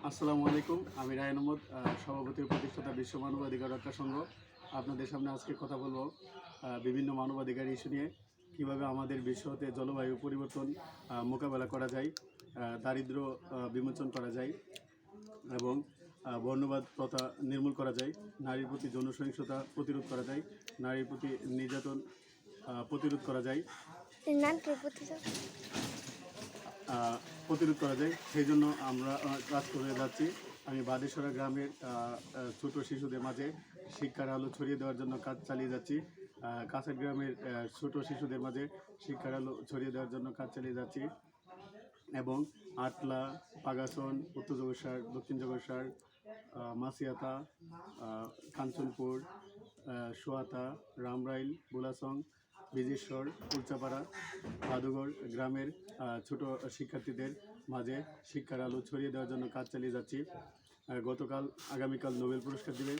আসসালামু আলাইকুম। আমি রায়হান আহমদ, সভাপতি ও প্রতিষ্ঠাতা বিশ্ব মানবাধিকার রক্ষা সংঘ। আপনাদের সামনে আজকে কথা বলবো বিভিন্ন মানবাধিকার ইস্যু নিয়ে, কীভাবে আমাদের বিশ্বতে জলবায়ু পরিবর্তন মোকাবেলা করা যায়, দারিদ্র্য বিমোচন করা যায় এবং বর্ণবাদ প্রথা নির্মূল করা যায়, নারীর প্রতি যৌন সহিংসতা প্রতিরোধ করা যায়, নারীর প্রতি নির্যাতন প্রতিরোধ করা যায় প্রতিরোধ করা যায়। সেই জন্য আমরা কাজ করে যাচ্ছি। আমি বাদেশ্বরা গ্রামের ছোট শিশুদের মাঝে শিক্ষার আলো ছড়িয়ে দেওয়ার জন্য কাজ চালিয়ে যাচ্ছি। কাছের গ্রামের ছোট শিশুদের মাঝে শিক্ষার আলো ছড়িয়ে দেওয়ার জন্য কাজ চালিয়ে যাচ্ছি এবং আটলা, পাগাসন, উত্তর জগৎসার, দক্ষিণ জগৎসার, মাসিয়াতা, কাঞ্চনপুর, সোয়াতা, রামরাইল, বুলাসং, বিজেশ্বর, উলচাপাড়া, ভাদুগড় গ্রামের ছোট শিক্ষার্থীদের মাঝে শিক্ষার আলো ছড়িয়ে দেওয়ার জন্য কাজ চালিয়ে যাচ্ছি। আগামীকাল নোবেল পুরস্কার দেবে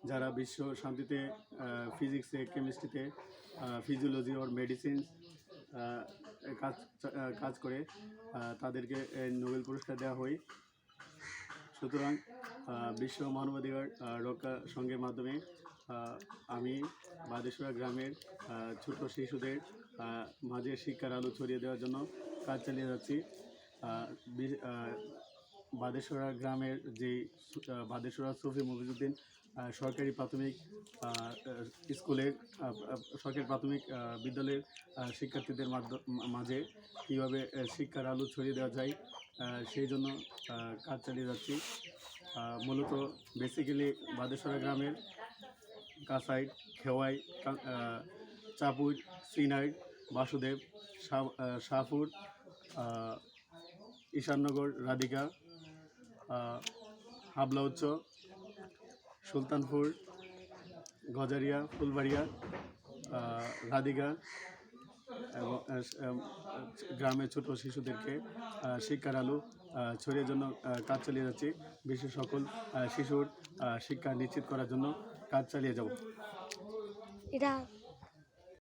যারা বিশ্ব শান্তিতে, ফিজিক্সে, কেমিস্ট্রিতে, ফিজিওলজি ওর মেডিসিন কাজ করে, তাদেরকে নোবেল পুরস্কার দেওয়া হয়। সুতরাং বিশ্ব মানবাধিকার রক্ষা সংঘের মাধ্যমে আমি বাদেশ্বরা গ্রামের ছোট শিশুদের মাঝে শিক্ষার আলো ছড়িয়ে দেওয়ার জন্য কাজ চালিয়ে যাচ্ছি। বাদেশ্বরা গ্রামের বাদেশ্বরা সফি মফিজউদ্দিন সরকারি প্রাথমিক স্কুলের সরকারি প্রাথমিক বিদ্যালয়ের শিক্ষার্থীদের মাঝে কীভাবে শিক্ষার আলো ছড়িয়ে দেওয়া যায় সেই জন্য কাজ চালিয়ে যাচ্ছি। মূলত বেসিক্যালি বাদেশ্বরা গ্রামের কাসাইড, খেওয়াই, চাপুর, সিনাইড, বাসুদেব, শাহপুর, ঈশাননগর, রাধিকা, হাবলা উচ্চ, সুলতানপুর, গজারিয়া, ফুলবাড়িয়া, রাধিকা এবং গ্রামের ছোট শিশুদেরকে শিক্ষার আলো ছড়িয়ে জন্য কাজ চালিয়ে যাচ্ছি। বিশ্বের সকল শিশুর শিক্ষা নিশ্চিত করার জন্য কাজ চালিয়ে যাব।